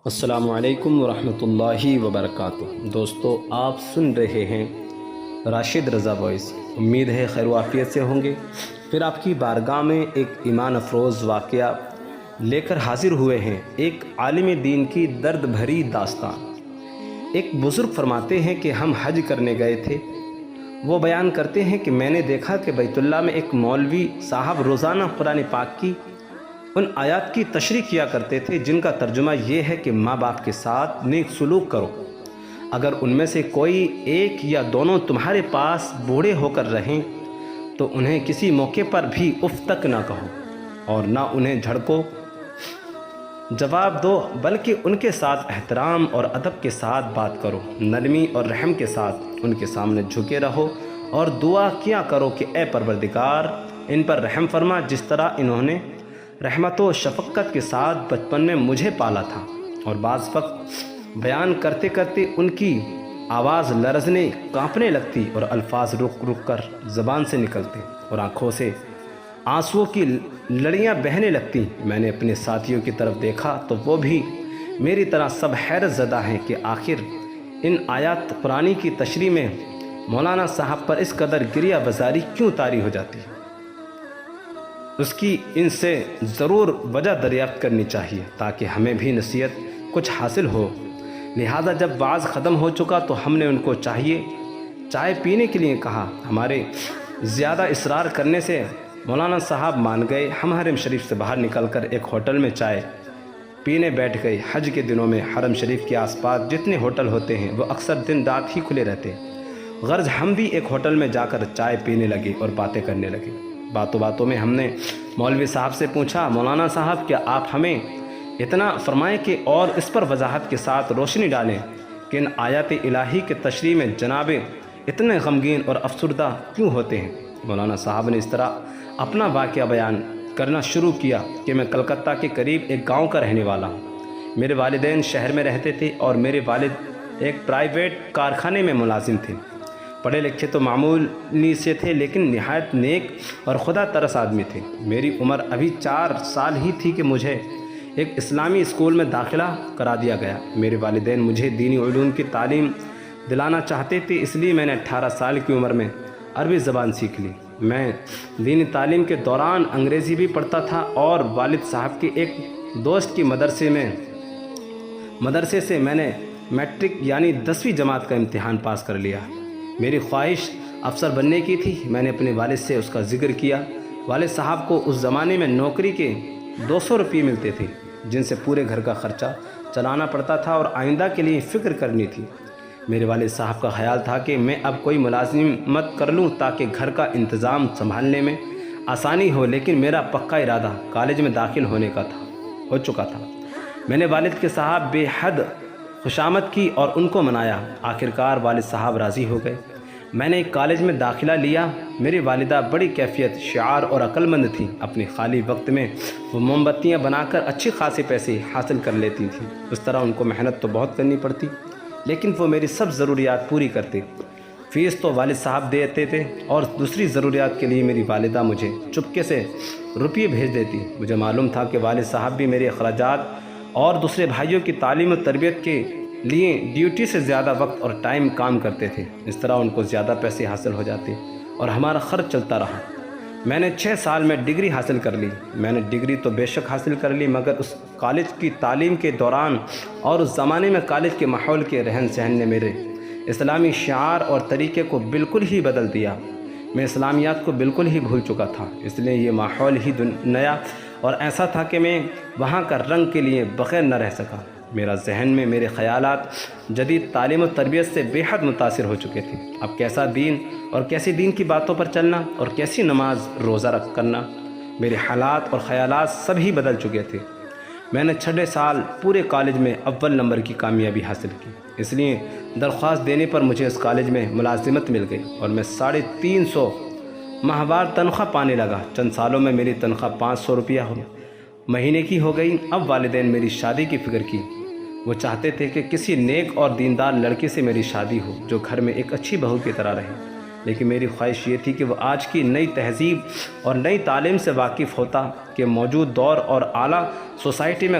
السلام علیکم ورحمۃ اللہ وبرکاتہ۔ دوستو، آپ سن رہے ہیں راشد رضا وائس۔ امید ہے خیر و عافیت سے ہوں گے۔ پھر آپ کی بارگاہ میں ایک ایمان افروز واقعہ لے کر حاضر ہوئے ہیں، ایک عالم دین کی درد بھری داستان۔ ایک بزرگ فرماتے ہیں کہ ہم حج کرنے گئے تھے۔ وہ بیان کرتے ہیں کہ میں نے دیکھا کہ بیت اللہ میں ایک مولوی صاحب روزانہ قرآن پاک کی ان آیات کی تشریح کیا کرتے تھے جن کا ترجمہ یہ ہے کہ ماں باپ کے ساتھ نیک سلوک کرو۔ اگر ان میں سے کوئی ایک یا دونوں تمہارے پاس بوڑھے ہو کر رہیں تو انہیں کسی موقع پر بھی اف تک نہ کہو اور نہ انہیں جھڑکو، جواب دو، بلکہ ان کے ساتھ احترام اور ادب کے ساتھ بات کرو، نرمی اور رحم کے ساتھ ان کے سامنے جھکے رہو اور دعا کیا کرو کہ اے پروردگار ان پر رحم فرما جس طرح انہوں نے رحمت و شفقت کے ساتھ بچپن میں مجھے پالا تھا۔ اور بعض وقت بیان کرتے کرتے ان کی آواز لرزنے کانپنے لگتی اور الفاظ رک رک کر زبان سے نکلتے اور آنکھوں سے آنسوؤں کی لڑیاں بہنے لگتی۔ میں نے اپنے ساتھیوں کی طرف دیکھا تو وہ بھی میری طرح سب حیرت زدہ ہیں کہ آخر ان آیات قرآنی کی تشریح میں مولانا صاحب پر اس قدر گریہ بزاری کیوں طاری ہو جاتی ہے۔ اس کی ان سے ضرور وجہ دریافت کرنی چاہیے تاکہ ہمیں بھی نصیحت کچھ حاصل ہو۔ لہذا جب وعظ ختم ہو چکا تو ہم نے ان کو چائے پینے کے لیے کہا۔ ہمارے زیادہ اصرار کرنے سے مولانا صاحب مان گئے۔ ہم حرم شریف سے باہر نکل کر ایک ہوٹل میں چائے پینے بیٹھ گئے۔ حج کے دنوں میں حرم شریف کے آس پاس جتنے ہوٹل ہوتے ہیں وہ اکثر دن رات ہی کھلے رہتے ہیں۔ غرض ہم بھی ایک ہوٹل میں جا کر چائے پینے لگے اور باتیں کرنے لگے۔ باتوں باتوں میں ہم نے مولوی صاحب سے پوچھا، مولانا صاحب کیا آپ ہمیں اتنا فرمائیں کہ اور اس پر وضاحت کے ساتھ روشنی ڈالیں کہ ان آیات الہی کے تشریح میں جناب اتنے غمگین اور افسردہ کیوں ہوتے ہیں؟ مولانا صاحب نے اس طرح اپنا واقعہ بیان کرنا شروع کیا کہ میں کلکتہ کے قریب ایک گاؤں کا رہنے والا ہوں۔ میرے والدین شہر میں رہتے تھے اور میرے والد ایک پرائیویٹ کارخانے میں ملازم تھے۔ پڑھے لکھے تو معمولی سے تھے لیکن نہایت نیک اور خدا ترس آدمی تھے۔ میری عمر ابھی 4 سال ہی تھی کہ مجھے ایک اسلامی اسکول میں داخلہ کرا دیا گیا۔ میرے والدین مجھے دینی علوم کی تعلیم دلانا چاہتے تھے، اس لیے میں نے 18 سال کی عمر میں عربی زبان سیکھ لی۔ میں دینی تعلیم کے دوران انگریزی بھی پڑھتا تھا اور والد صاحب کے ایک دوست کی مدرسے سے میں نے میٹرک یعنی 10ویں جماعت کا امتحان پاس کر لیا۔ میری خواہش افسر بننے کی تھی۔ میں نے اپنے والد سے اس کا ذکر کیا۔ والد صاحب کو اس زمانے میں نوکری کے 200 روپے ملتے تھے جن سے پورے گھر کا خرچہ چلانا پڑتا تھا اور آئندہ کے لیے فکر کرنی تھی۔ میرے والد صاحب کا خیال تھا کہ میں اب کوئی ملازمت کر لوں تاکہ گھر کا انتظام سنبھالنے میں آسانی ہو، لیکن میرا پکا ارادہ کالج میں داخل ہو چکا تھا۔ میں نے والد کے صاحب بے حد خوشامد کی اور ان کو منایا۔ آخرکار والد صاحب راضی ہو گئے۔ میں نے ایک کالج میں داخلہ لیا۔ میری والدہ بڑی کیفیت، شعار اور عقل مند تھیں۔ اپنے خالی وقت میں وہ موم بتیاں بنا کر اچھی خاصے پیسے حاصل کر لیتی تھیں۔ اس طرح ان کو محنت تو بہت کرنی پڑتی لیکن وہ میری سب ضروریات پوری کرتے۔ فیس تو والد صاحب دیتے تھے اور دوسری ضروریات کے لیے میری والدہ مجھے چپکے سے روپیے بھیج دیتی۔ مجھے معلوم تھا کہ والد صاحب بھی میرے اخراجات اور دوسرے بھائیوں کی تعلیم و تربیت کے لیے ڈیوٹی سے زیادہ وقت اور ٹائم کام کرتے تھے۔ اس طرح ان کو زیادہ پیسے حاصل ہو جاتے اور ہمارا خرچ چلتا رہا۔ میں نے 6 سال میں ڈگری حاصل کر لی۔ میں نے ڈگری تو بے شک حاصل کر لی مگر اس کالج کی تعلیم کے دوران اور اس زمانے میں کالج کے ماحول کے رہن سہن نے میرے اسلامی شعار اور طریقے کو بالکل ہی بدل دیا۔ میں اسلامیات کو بالکل ہی بھول چکا تھا، اس لیے یہ ماحول ہی نیا اور ایسا تھا کہ میں وہاں کا رنگ کے لیے بغیر نہ رہ سکا۔ میرا ذہن میں میرے خیالات جدید تعلیم و تربیت سے بے حد متاثر ہو چکے تھے۔ اب کیسا دین اور کیسی دین کی باتوں پر چلنا اور کیسی نماز روزہ رکھ کرنا، میرے حالات اور خیالات سب ہی بدل چکے تھے۔ میں نے 6 سال پورے کالج میں اول نمبر کی کامیابی حاصل کی، اس لیے درخواست دینے پر مجھے اس کالج میں ملازمت مل گئی اور میں 350 ماہوار تنخواہ پانے لگا۔ چند سالوں میں میری تنخواہ 500 روپیہ مہینے کی ہو گئی۔ اب والدین میری شادی کی فکر کی۔ وہ چاہتے تھے کہ کسی نیک اور دیندار لڑکے سے میری شادی ہو جو گھر میں ایک اچھی بہو کی طرح رہے، لیکن میری خواہش یہ تھی کہ وہ آج کی نئی تہذیب اور نئی تعلیم سے واقف ہوتا کہ موجود دور اور اعلیٰ سوسائٹی میں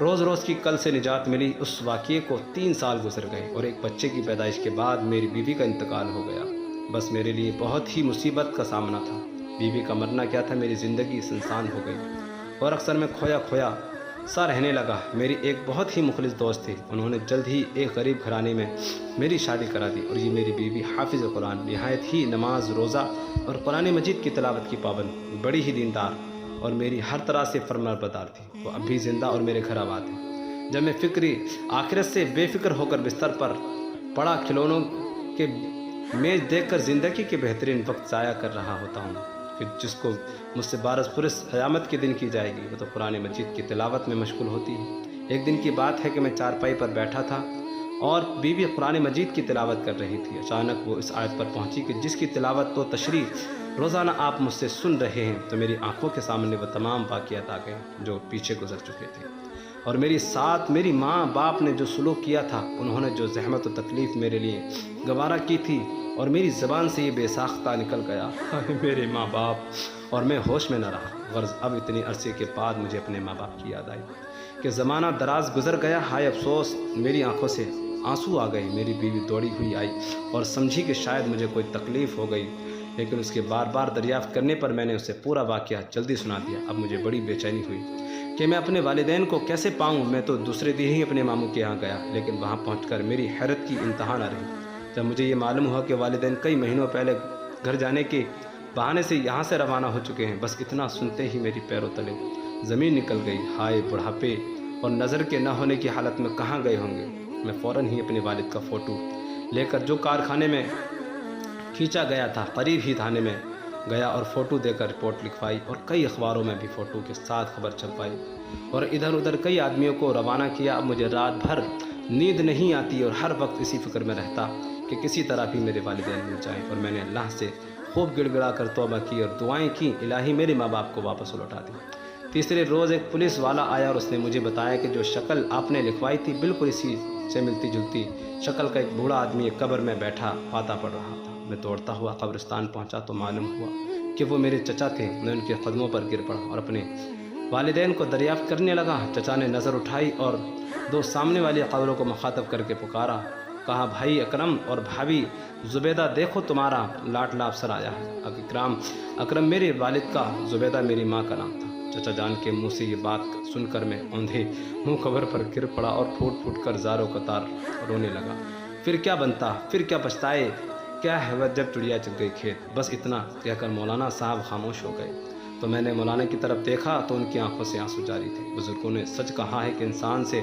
روز روز کی کل سے نجات ملی اس واقعے کو 3 سال گزر گئے اور ایک بچے کی پیدائش کے بعد میری بیوی کا انتقال ہو گیا۔ بس میرے لیے بہت ہی مصیبت کا سامنا تھا۔ بیوی کا مرنا کیا تھا، میری زندگی سنسان ہو گئی اور اکثر میں کھویا کھویا سا رہنے لگا۔ میری ایک بہت ہی مخلص دوست تھی، انہوں نے جلد ہی ایک غریب گھرانے میں میری شادی کرا دی اور یہ میری بیوی حافظ قرآن، نہایت ہی نماز روزہ اور قرآن مجید کی تلاوت کی پابند، بڑی ہی دیندار اور میری ہر طرح سے فرمانبردار تھی۔ وہ اب بھی زندہ اور میرے گھر آباد ہے۔ جب میں فکری آخرت سے بے فکر ہو کر بستر پر پڑا کھلونوں کے میز دیکھ کر زندگی کے بہترین وقت ضائع کر رہا ہوتا ہوں کہ جس کو مجھ سے بارش پرس قیامت کے دن کی جائے گی، وہ تو قرآن مجید کی تلاوت میں مشغول ہوتی ہے۔ ایک دن کی بات ہے کہ میں چارپائی پر بیٹھا تھا اور بیوی قرآن مجید کی تلاوت کر رہی تھی۔ اچانک وہ اس آیت پر پہنچی کہ جس کی تلاوت و تشریح روزانہ آپ مجھ سے سن رہے ہیں، تو میری آنکھوں کے سامنے وہ تمام واقعات آ گئے جو پیچھے گزر چکے تھے، اور میری ساتھ میری ماں باپ نے جو سلوک کیا تھا، انہوں نے جو زحمت و تکلیف میرے لیے گوارا کی تھی، اور میری زبان سے یہ بے ساختہ نکل گیا، میرے ماں باپ، اور میں ہوش میں نہ رہا۔ غرض اب اتنے عرصے کے بعد مجھے اپنے ماں باپ کی یاد آئی کہ زمانہ دراز گزر گیا، ہائے افسوس، میری آنکھوں سے آنسو آ گئے۔ میری بیوی دوڑی ہوئی آئی اور سمجھی کہ شاید مجھے کوئی تکلیف ہو گئی، لیکن اس کے بار بار دریافت کرنے پر میں نے اسے پورا واقعہ جلدی سنا دیا۔ اب مجھے بڑی بے چینی ہوئی کہ میں اپنے والدین کو کیسے پاؤں۔ میں تو دوسرے دن ہی اپنے ماموں کے یہاں گیا، لیکن وہاں پہنچ کر میری حیرت کی انتہا نہ رہی جب مجھے یہ معلوم ہوا کہ والدین کئی مہینوں پہلے گھر جانے کے بہانے سے یہاں سے روانہ ہو چکے ہیں۔ بس اتنا سنتے ہی میری پیروں تلے زمین نکل گئی۔ ہائے بڑھاپے اور نظر کے نہ ہونے کی حالت میں کہاں گئے ہوں گے۔ میں فوراً ہی اپنے والد کا فوٹو لے کر جو کارخانے میں کھینچا گیا تھا، قریب ہی تھانے میں گیا اور فوٹو دے کر رپورٹ لکھوائی، اور کئی اخباروں میں بھی فوٹو کے ساتھ خبر چھپوائی، اور ادھر ادھر کئی آدمیوں کو روانہ کیا۔ اب مجھے رات بھر نیند نہیں آتی اور ہر وقت اسی فکر میں رہتا کہ کسی طرح بھی میرے والدین مل جائیں، اور میں نے اللہ سے خوب گڑ گڑا کر توبہ کی اور دعائیں کی، الہی میرے ماں باپ کو واپس لوٹا دی۔ تیسرے روز ایک پولیس والا آیا اور اس نے مجھے بتایا کہ جو شکل آپ نے لکھوائی تھی بالکل اسی سے ملتی جلتی شکل کا ایک بوڑھا آدمی ایک قبر میں بیٹھا فاتح پڑھ رہا تھا۔ میں دوڑتا ہوا قبرستان پہنچا تو معلوم ہوا کہ وہ میرے چچا تھے۔ میں ان کے قدموں پر گر پڑا اور اپنے والدین کو دریافت کرنے لگا۔ چچا نے نظر اٹھائی اور 2 سامنے والی قبروں کو مخاطب کر کے پکارا، کہا، بھائی اکرم اور بھابھی زبیدہ، دیکھو تمہارا لاڈلا افسر آیا ہے۔ اکرم میرے والد کا، زبیدہ میری ماں کا نام تھا۔ چچا جان کے منہ سے یہ بات سن کر میں اوندھے منہ قبر پر گر پڑا اور پھوٹ پھوٹ کر زاروں قطار رونے لگا۔ پھر کیا بنتا، پھر کیا پچھتائے، کیا ہے جب چڑیا چگ گئی کھیت، بس اتنا کہہ کر مولانا صاحب خاموش ہو گئے۔ تو میں نے مولانا کی طرف دیکھا تو ان کی آنکھوں سے آنسو جاری تھے۔ بزرگوں نے سچ کہا ہے کہ انسان سے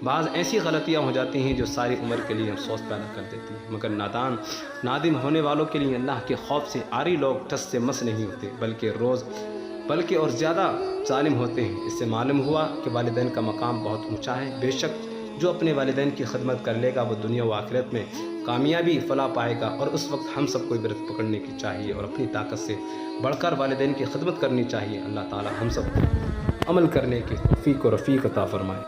بعض ایسی غلطیاں ہو جاتی ہیں جو ساری عمر کے لیے افسوس پیدا کر دیتی ہیں، مگر نادم ہونے والوں کے لیے اللہ کے خوف سے عاری لوگ ٹس سے مس نہیں ہوتے، بلکہ اور زیادہ ظالم ہوتے ہیں۔ اس سے معلوم ہوا کہ والدین کا مقام بہت اونچا ہے۔ بے شک جو اپنے والدین کی خدمت کر لے گا وہ دنیا و آخرت میں کامیابی فلاح پائے گا، اور اس وقت ہم سب کو عبرت پکڑنے کی چاہیے اور اپنی طاقت سے بڑھ کر والدین کی خدمت کرنی چاہیے۔ اللہ تعالی ہم سب کو عمل کرنے کی توفیق و رفیق عطا فرمائے۔